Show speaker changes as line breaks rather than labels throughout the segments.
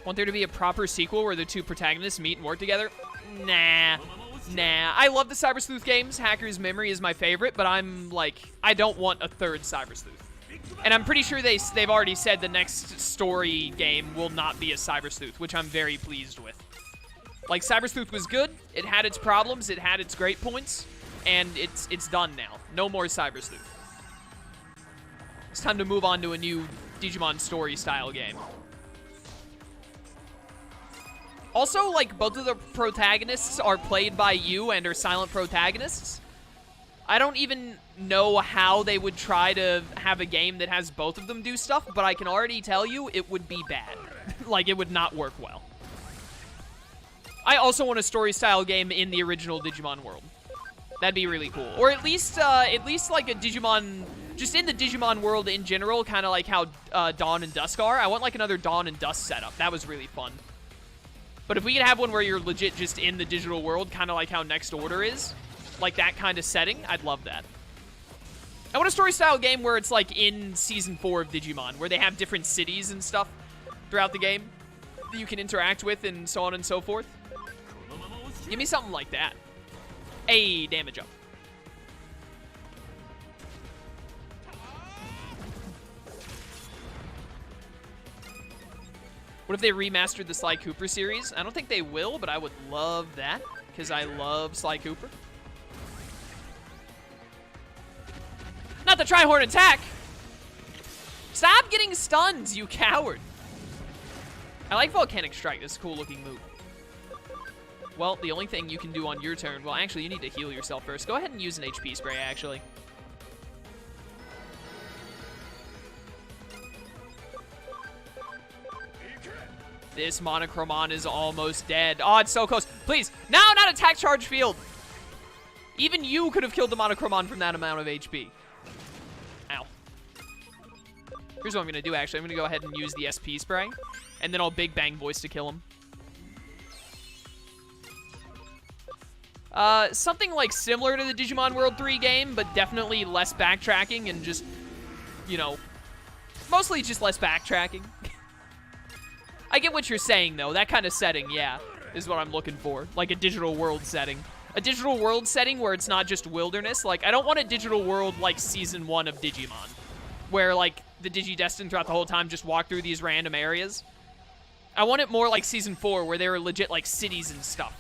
Want there to be a proper sequel where the two protagonists meet and work together? Nah. Nah. I love the Cyber Sleuth games. Hacker's Memory is my favorite, but I'm like, I don't want a third Cyber Sleuth. And I'm pretty sure they've already said the next story game will not be a Cyber Sleuth, which I'm very pleased with. Like, Cyber Sleuth was good. It had its problems. It had its great points. And it's done now. No more Cyber Sleuth. It's time to move on to a new Digimon Story style game. Also, like, both of the protagonists are played by you and are silent protagonists. I don't even know how they would try to have a game that has both of them do stuff, but I can already tell you it would be bad. Like, it would not work well. I also want a story-style game in the original Digimon world. That'd be really cool. Or at least like a Digimon, just in the Digimon world in general, kind of like how Dawn and Dusk are. I want like another Dawn and Dusk setup. That was really fun. But if we could have one where you're legit just in the digital world, kind of like how Next Order is, like that kind of setting, I'd love that. I want a story-style game where it's like in Season 4 of Digimon, where they have different cities and stuff throughout the game that you can interact with and so on and so forth. Give me something like that. Hey, damage up. What if they remastered the Sly Cooper series? I don't think they will, but I would love that, because I love Sly Cooper. Not the Tri-Horn attack! Stop getting stuns, you coward! I like Volcanic Strike. This is a cool-looking move. Well, the only thing you can do on your turn... Well, actually, you need to heal yourself first. Go ahead and use an HP spray, actually. This Monochromon is almost dead. Oh, it's so close. Please. No, not attack charge field. Even you could have killed the Monochromon from that amount of HP. Ow. Here's what I'm going to do, actually. I'm going to go ahead and use the SP spray. And then I'll Big Bang Voice to kill him. Something like similar to the Digimon World 3 game, but definitely less backtracking and just, you know, mostly just less backtracking. I get what you're saying, though. That kind of setting, yeah, is what I'm looking for. Like a digital world setting. A digital world setting where it's not just wilderness. Like, I don't want a digital world like Season 1 of Digimon, where, like, the Digidestined throughout the whole time just walk through these random areas. I want it more like Season 4, where they were legit, like, cities and stuff.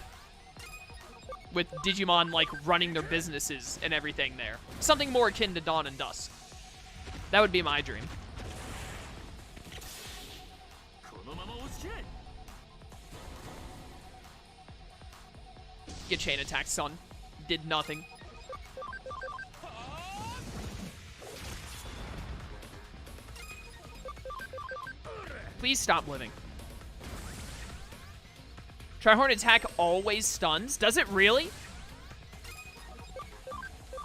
With Digimon, like, running their businesses and everything there. Something more akin to Dawn and Dusk. That would be my dream. Get chain attack, son. Did nothing. Please stop living. Tri-Horn attack always stuns. Does it really?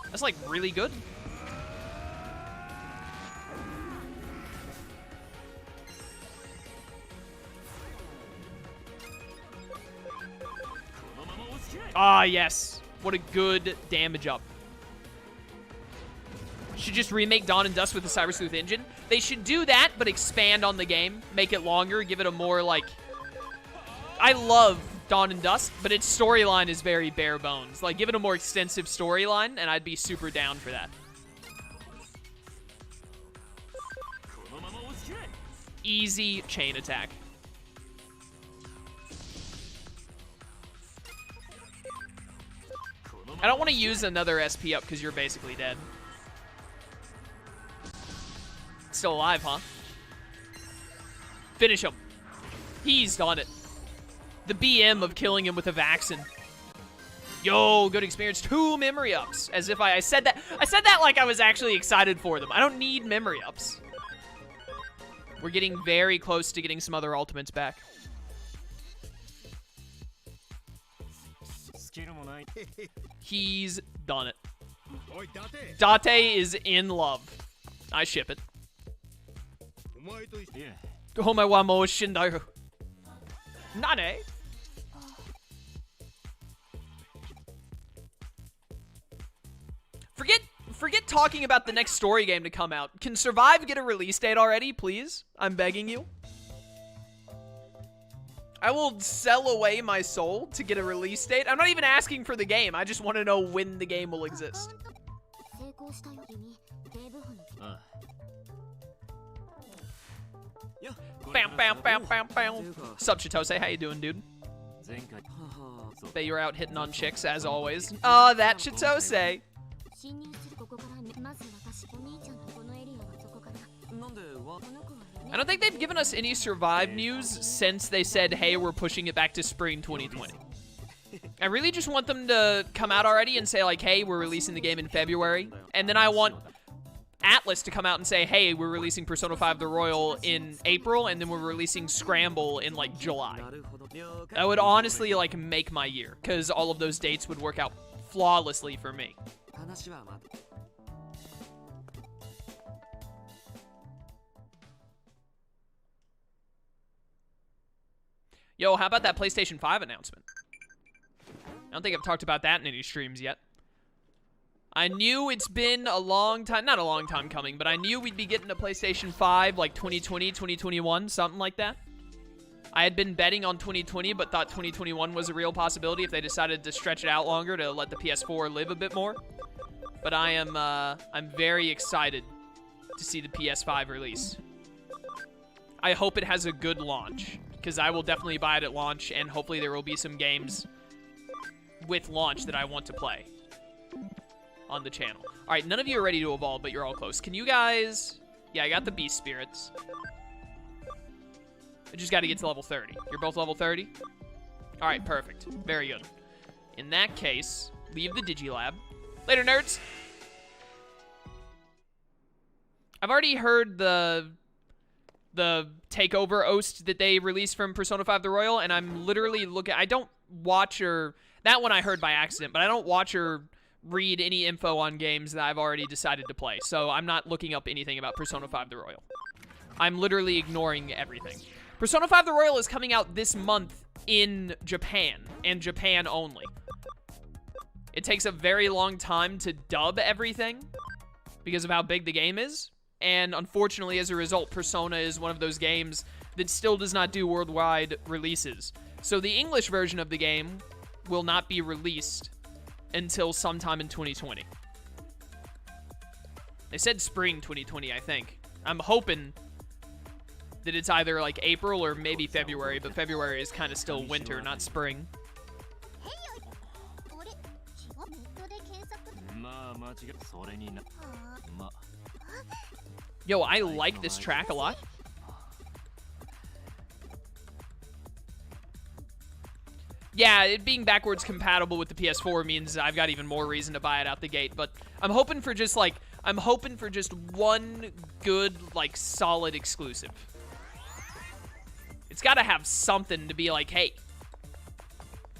That's like really good. Ah, yes. What a good damage up. Should just remake Dawn and Dusk with the Cyber Sleuth engine. They should do that, but expand on the game. Make it longer. Give it a more, like... I love Dawn and Dusk, but its storyline is very bare bones. Like, give it a more extensive storyline, and I'd be super down for that. Easy chain attack. I don't want to use another SP up because you're basically dead. Still alive, huh? Finish him. He's done it. The BM of killing him with a vaccine. Yo, good experience. 2 memory ups. As if I said that. I said that like I was actually excited for them. I don't need memory ups. We're getting very close to getting some other ultimates back. He's done it. Date is in love. I ship it. Omae wa mou shindaru. Nane? Forget talking about the next story game to come out. Can Survive get a release date already, please? I'm begging you. I will sell away my soul to get a release date. I'm not even asking for the game. I just want to know when the game will exist. Bam, bam, bam, bam, bam. Sup, Chitose? How you doing, dude? Bet you're out hitting on chicks, as always. Oh, that Chitose. I don't think they've given us any Survive news since they said, hey, we're pushing it back to spring 2020. I really just want them to come out already and say, like, hey, we're releasing the game in February. And then I want Atlas to come out and say, hey, we're releasing Persona 5 The Royal in April, and then we're releasing Scramble in, like, July. That would honestly, like, make my year, because all of those dates would work out flawlessly for me. Yo, how about that PlayStation 5 announcement? I don't think I've talked about that in any streams yet. I knew it's been a long time, not a long time coming, but I knew we'd be getting a PlayStation 5 like 2020, 2021, something like that. I had been betting on 2020, but thought 2021 was a real possibility if they decided to stretch it out longer to let the PS4 live a bit more. But I'm very excited to see the PS5 release. I hope it has a good launch, because I will definitely buy it at launch, and hopefully there will be some games with launch that I want to play on the channel. All right, none of you are ready to evolve, but you're all close. Can you guys... Yeah, I got the beast spirits. I just got to get to level 30. You're both level 30? All right, perfect. Very good. In that case, leave the Digilab. Later, nerds! I've already heard the takeover oast that they released from Persona 5 The Royal, and I'm literally looking... I don't watch or... That one I heard by accident, but I don't watch or read any info on games that I've already decided to play, so I'm not looking up anything about Persona 5 The Royal. I'm literally ignoring everything. Persona 5 The Royal is coming out this month in Japan, and Japan only. It takes a very long time to dub everything because of how big the game is, and unfortunately, as a result, Persona is one of those games that still does not do worldwide releases. So the English version of the game will not be released until sometime in 2020. They said spring 2020, I think. I'm hoping that it's either like April or maybe February, but February is kind of still winter, not spring. Yo, I like this track a lot. Yeah, it being backwards compatible with the PS4 means I've got even more reason to buy it out the gate, but I'm hoping for just one good, like, solid exclusive. It's got to have something to be like, hey,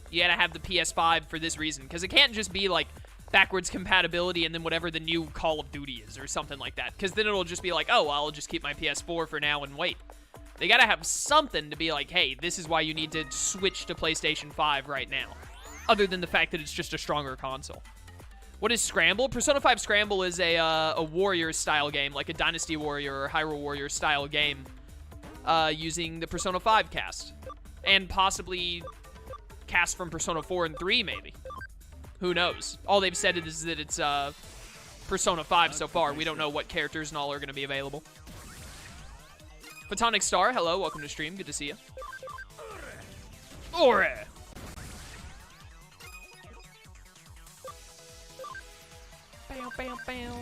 you got to have the PS5 for this reason, because it can't just be like backwards compatibility and then whatever the new Call of Duty is or something like that, because then it'll just be like, oh, well, I'll just keep my PS4 for now and wait. They gotta have something to be like, hey, this is why you need to switch to PlayStation 5 right now, other than the fact that it's just a stronger console. What is Scramble? Persona 5 Scramble is a Warrior-style game, like a Dynasty Warrior or Hyrule Warrior-style game, using the Persona 5 cast. And possibly cast from Persona 4 and 3, maybe. Who knows? All they've said is that it's Persona 5 so far. We don't know what characters and all are going to be available. Photonic Star, hello, welcome to stream. Good to see you. Ore! Bow, bow, bow.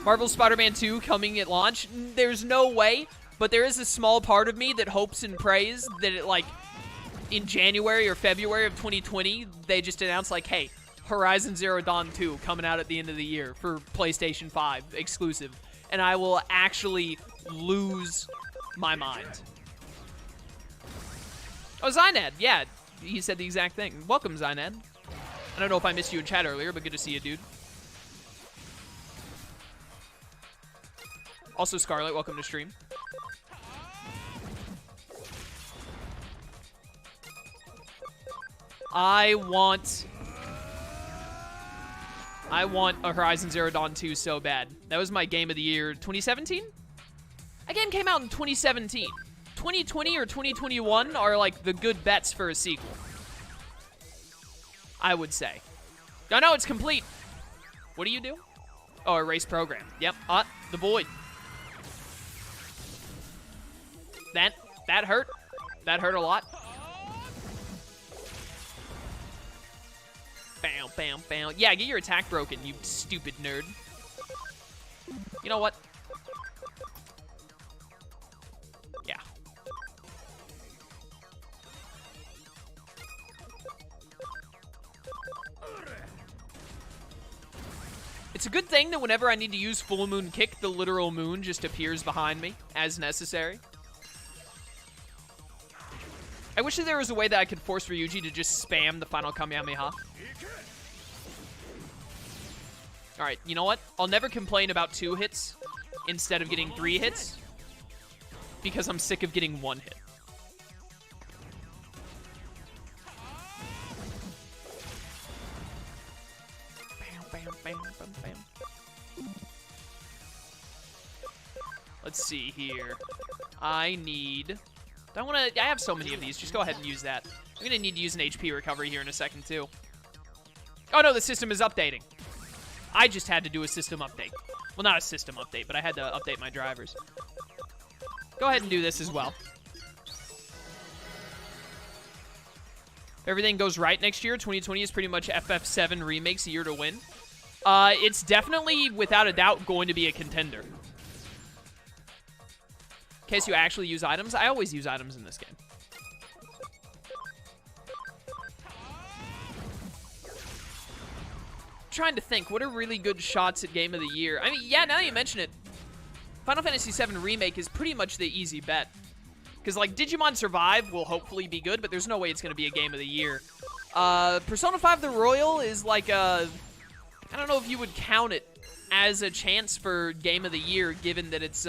Marvel's Spider-Man 2 coming at launch. There's no way, but there is a small part of me that hopes and prays that it, like, in January or February of 2020, they just announced, like, hey, Horizon Zero Dawn 2 coming out at the end of the year for PlayStation 5 exclusive. And I will actually lose my mind. Oh, Zynad. Yeah, he said the exact thing. Welcome, Zynad. I don't know if I missed you in chat earlier, but good to see you, dude. Also, Scarlet, welcome to stream. I want a Horizon Zero Dawn 2 so bad. That was my game of the year 2017? That game came out in 2017. 2020 or 2021 are like the good bets for a sequel, I would say. No, it's complete. What do you do? Oh, erase program. Yep. The void. That hurt. That hurt a lot. Bam, bam, bam. Yeah, get your attack broken, you stupid nerd. You know what? Yeah. It's a good thing that whenever I need to use full moon kick, the literal moon just appears behind me as necessary. I wish that there was a way that I could force Ryuji to just spam the final Kamehameha. Alright, you know what? I'll never complain about 2 hits instead of getting 3 hits because I'm sick of getting 1 hit. Bam, bam, bam, bam, bam. Let's see here. I have so many of these. Just go ahead and use that. I'm going to need to use an HP recovery here in a second, too. Oh, no, the system is updating. I just had to do a system update. Well, not a system update, but I had to update my drivers. Go ahead and do this as well. If everything goes right next year, 2020 is pretty much FF7 Remake's year to win. It's definitely, without a doubt, going to be a contender. In case you actually use items, I always use items in this game. I'm trying to think, what are really good shots at Game of the Year? I mean, yeah, now that you mention it, Final Fantasy VII Remake is pretty much the easy bet. Because, like, Digimon Survive will hopefully be good, but there's no way it's going to be a Game of the Year. Persona 5 The Royal is like a... I don't know if you would count it as a chance for Game of the Year, given that it's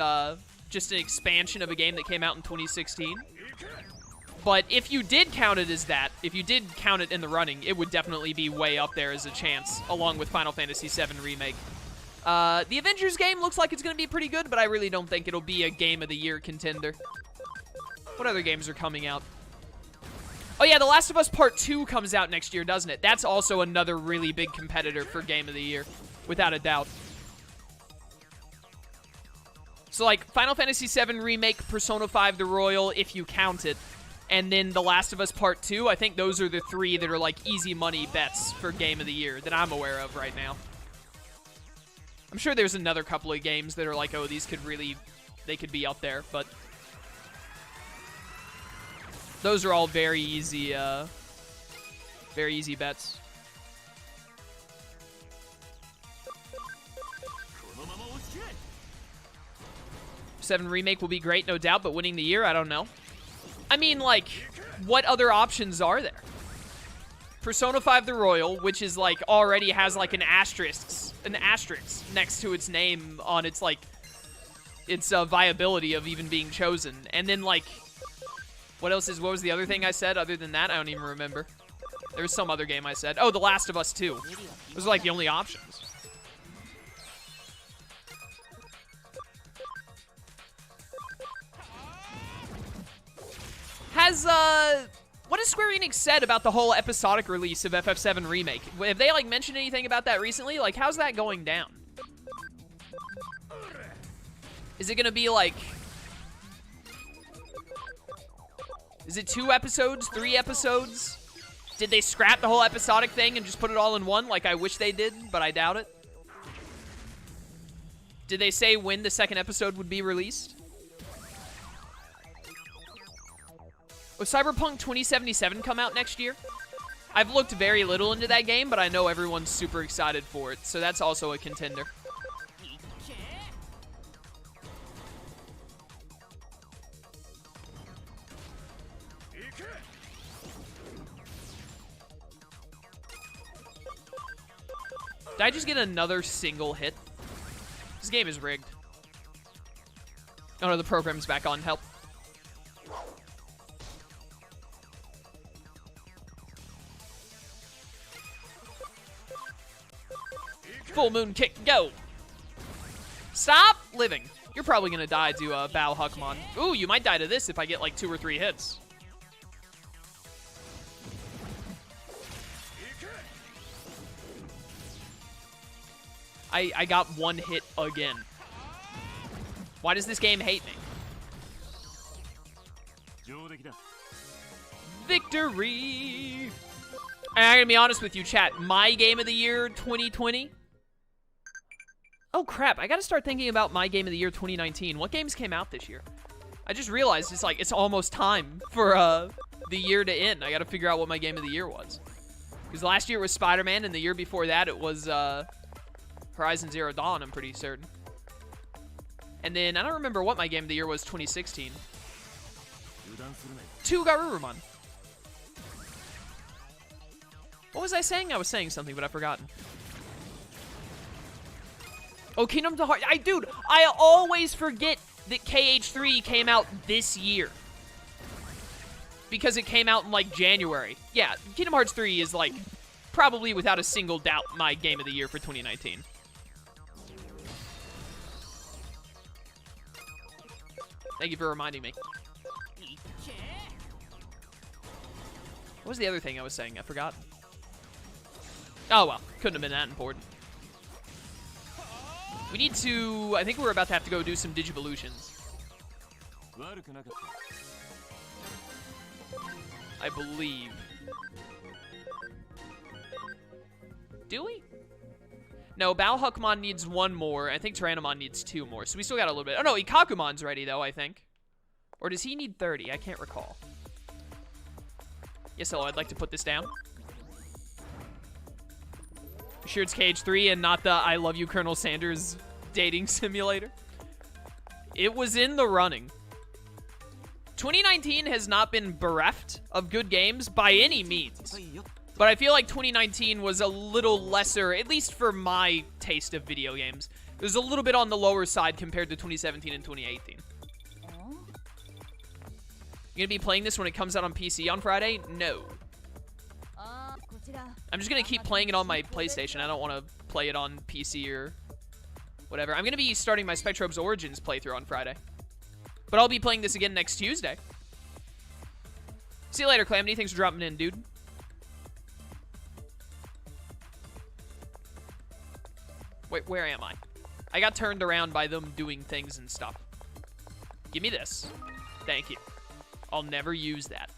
just an expansion of a game that came out in 2016. But if you did count it as that, if you did count it in the running, it would definitely be way up there as a chance, along with Final Fantasy VII Remake. The Avengers game looks like it's going to be pretty good, but I really don't think it'll be a Game of the Year contender. What other games are coming out? Oh yeah, The Last of Us Part 2 comes out next year, doesn't it? That's also another really big competitor for Game of the Year, without a doubt. So, like, Final Fantasy VII Remake, Persona 5 The Royal, if you count it, and then The Last of Us Part 2, I think those are the 3 that are, like, easy money bets for Game of the Year that I'm aware of right now. I'm sure there's another couple of games that are like, oh, these could really, they could be up there, but those are all very easy bets. Seven Remake will be great, no doubt, but winning the year, I don't know. I mean, like, what other options are there? Persona 5 The Royal, which is, like, already has, like, an asterisk next to its name on its, like, its viability of even being chosen. And then, like, what was the other thing I said other than that? I don't even remember. There was some other game I said. Oh, The Last of Us 2. Those are, like, the only options. What has Square Enix said about the whole episodic release of FF7 Remake? Have they, like, mentioned anything about that recently? Like, how's that going down? Is it gonna be, like... Is it 2 episodes? 3 episodes? Did they scrap the whole episodic thing and just put it all in one, like I wish they did, but I doubt it? Did they say when the second episode would be released? Will Cyberpunk 2077 come out next year? I've looked very little into that game, but I know everyone's super excited for it, so that's also a contender. Did I just get another single hit? This game is rigged. Oh no, the program's back on. Help. Full moon kick, go. Stop living. You're probably going to die to Bao Huckmon. Ooh, you might die to this if I get like 2 or 3 hits. I got 1 hit again. Why does this game hate me? Victory! And I'm gonna be honest with you, chat. My game of the year 2020. Oh crap! I gotta start thinking about my game of the year 2019. What games came out this year? I just realized it's almost time for the year to end. I gotta figure out what my game of the year was. Because last year was Spider-Man, and the year before that it was Horizon Zero Dawn. I'm pretty certain. And then I don't remember what my game of the year was 2016. 2 Garurumon. What was I saying? I was saying something, but I've forgotten. Oh, Kingdom Hearts. Dude, I always forget that KH3 came out this year. Because it came out in, like, January. Yeah, Kingdom Hearts 3 is, like, probably without a single doubt my game of the year for 2019. Thank you for reminding me. What was the other thing I was saying? I forgot. Oh, well. Couldn't have been that important. We need to... I think we're about to have to go do some Digivolutions. I believe. Do we? No, Bao Huckmon needs 1 more. I think Tyrannomon needs 2 more. So we still got a little bit. Oh, no. Ikakumon's ready, though, I think. Or does he need 30? I can't recall. Yes, hello. I'd like to put this down. Sure it's KH3 and not the I Love You, Colonel Sanders dating simulator. It was in the running. 2019 has not been bereft of good games by any means. But I feel like 2019 was a little lesser, at least for my taste of video games. It was a little bit on the lower side compared to 2017 and 2018. You gonna be playing this when it comes out on PC on Friday? No. I'm just gonna keep playing it on my PlayStation. I don't want to play it on PC or whatever. I'm gonna be starting my Spectrobes Origins playthrough on Friday. But I'll be playing this again next Tuesday. See you later, Calamity. Thanks for dropping in, dude. Wait, where am I? I got turned around by them doing things and stuff. Give me this. Thank you. I'll never use that.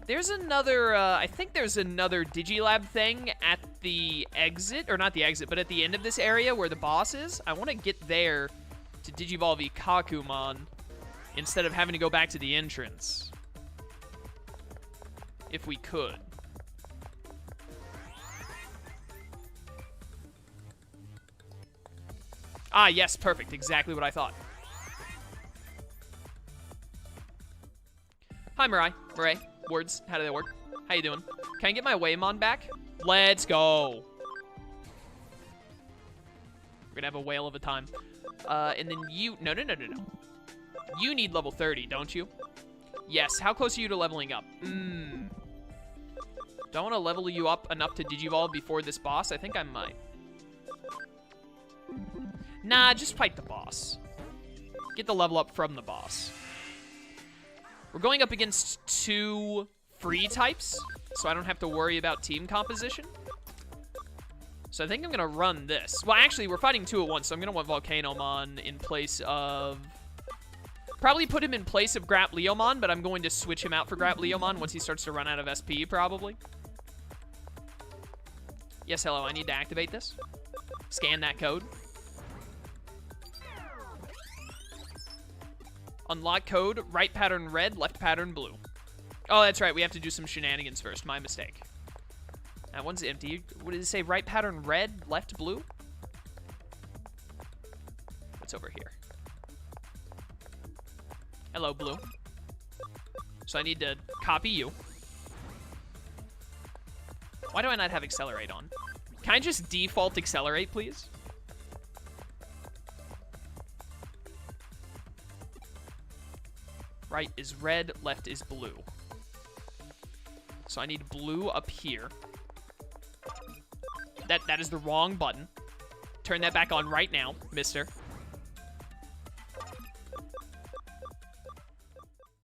There's another, I think there's another Digilab thing at the exit, or not the exit, but at the end of this area where the boss is. I want to get there to Digivolve Ikakumon instead of having to go back to the entrance. If we could. Ah, yes, perfect. Exactly what I thought. Hi, Mirai. Mirai. Words. How do they work? How you doing? Can I get my Waymon back? Let's go. We're gonna have a whale of a time. And then you... No. You need level 30, don't you? Yes. How close are you to leveling up? Do I want to level you up enough to Digivolve before this boss? I think I might. Nah, just fight the boss. Get the level up from the boss. We're going up against 2 free types, so I don't have to worry about team composition. So I think I'm going to run this. Well, actually, we're fighting 2 at once, so I'm going to want Volcanomon in place of... Probably put him in place of Grapleomon, but I'm going to switch him out for Grapleomon once he starts to run out of SP, probably. Yes, hello, I need to activate this. Scan that code. Unlock code, right pattern red, left pattern blue. Oh, that's right. We have to do some shenanigans first. My mistake. That one's empty. What did it say? Right pattern red, left blue? What's over here? Hello, blue. So I need to copy you. Why do I not have accelerate on? Can I just default accelerate, please? Right is red, left is blue. So I need blue up here. That is the wrong button. Turn that back on right now, mister.